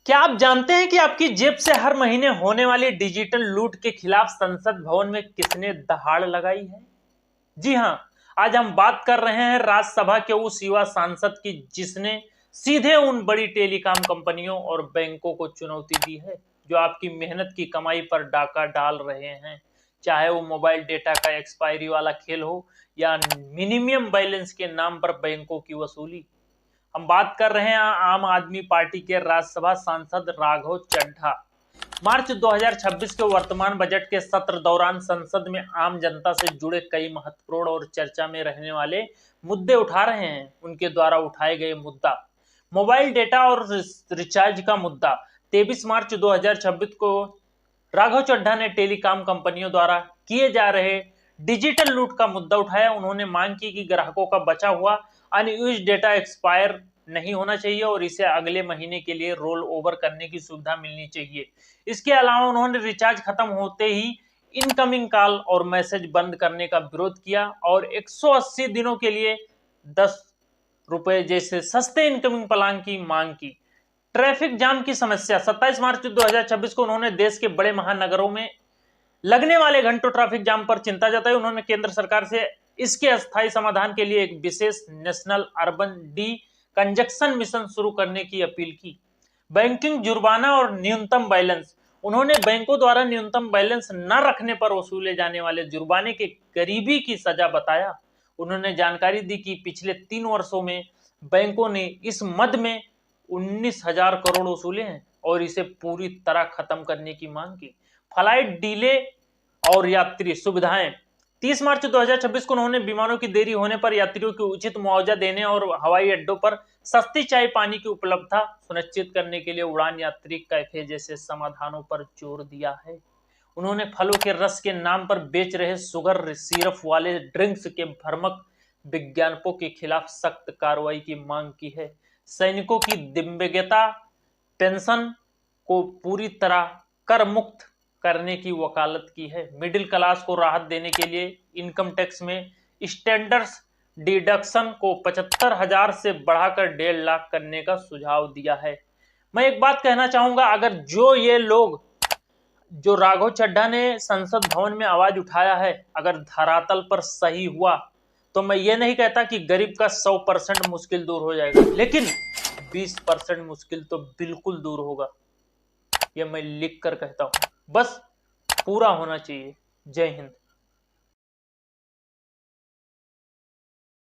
क्या आप जानते हैं कि आपकी जेब से हर महीने होने वाली डिजिटल लूट के खिलाफ संसद भवन में किसने दहाड़ लगाई है? जी हां, आज हम बात कर रहे हैं राज्यसभा के उस युवा सांसद की जिसने सीधे उन बड़ी टेलीकॉम कंपनियों और बैंकों को चुनौती दी है जो आपकी मेहनत की कमाई पर डाका डाल रहे हैं। चाहे वो मोबाइल डेटा का एक्सपायरी वाला खेल हो या मिनिमम बैलेंस के नाम पर बैंकों की वसूली। हम बात कर रहे हैं आम आदमी पार्टी के राज्यसभा सांसद राघव चड्ढा। मार्च 2026 के वर्तमान बजट के सत्र दौरान संसद में आम जनता से जुड़े कई महत्वपूर्ण और चर्चा में रहने वाले मुद्दे उठा रहे हैं। उनके द्वारा उठाए गए मुद्दा मोबाइल डेटा और रिचार्ज का मुद्दा। 23 मार्च 2026 को राघव चड्ढा ने टेलीकॉम कंपनियों द्वारा किए जा रहे डिजिटल लूट का मुद्दा उठाया। उन्होंने मांग की कि ग्राहकों का बचा हुआ अनयूज्ड डेटा एक्सपायर नहीं होना चाहिए और इसे अगले महीने के लिए रोल ओवर करने की सुविधा मिलनी चाहिए। इसके अलावा उन्होंने रिचार्ज खत्म होते ही इनकमिंग कॉल और मैसेज बंद करने का विरोध किया और 180 दिनों के लिए 10 रुपए जैसे सस्ते इनकमिंग प्लान की मांग की। ट्रैफिक जाम की समस्या। 27 मार्च 2026 को उन्होंने देश के बड़े महानगरों में लगने वाले घंटों ट्रैफिक जाम पर चिंता जताई। उन्होंने केंद्र सरकार से इसके अस्थायी समाधान के लिए एक विशेष national urban decongestion mission शुरू करने की अपील की। बैंकिंग जुर्माना और न्यूनतम बैलेंस। उन्होंने बैंकों द्वारा न्यूनतम बैलेंस न रखने पर वसूले जाने वाले जुर्माने के करीबी की सजा बताया। उन्होंने जानकारी दी कि पिछले 3 वर्षों में बैंकों ने इस मद में 19,000 करोड़ वसूले हैं और इसे पूरी तरह खत्म करने की मांग की। फ्लाइट डिले और यात्री सुविधाएं। 30 मार्च 2026 को उन्होंने विमानों की देरी होने पर यात्रियों को उचित मुआवजा देने और हवाई अड्डों पर सस्ती चाय पानी की उपलब्धता सुनिश्चित करने के लिए उड़ान यात्री कैफे जैसे समाधानों पर जोर दिया है। उन्होंने फलों के रस के नाम पर बेच रहे शुगर सिरप वाले ड्रिंक्स के भ्रामक विज्ञापनों के खिलाफ सख्त कार्रवाई की मांग की है। सैनिकों की दिव्यांगता पेंशन को पूरी तरह कर मुक्त करने की वकालत की है। मिडिल क्लास को राहत देने के लिए इनकम टैक्स में स्टैंडर्ड डिडक्शन को 75,000 से बढ़ाकर 1.5 लाख करने का सुझाव दिया है। मैं एक बात कहना चाहूंगा, अगर ये लोग जो राघव चड्ढा ने संसद भवन में आवाज उठाया है अगर धरातल पर सही हुआ तो मैं ये नहीं कहता कि गरीब का 100% मुश्किल दूर हो जाएगा, लेकिन 20% मुश्किल तो बिल्कुल दूर होगा। ये मैं लिख कर कहता हूं, बस पूरा होना चाहिए। जय हिंद।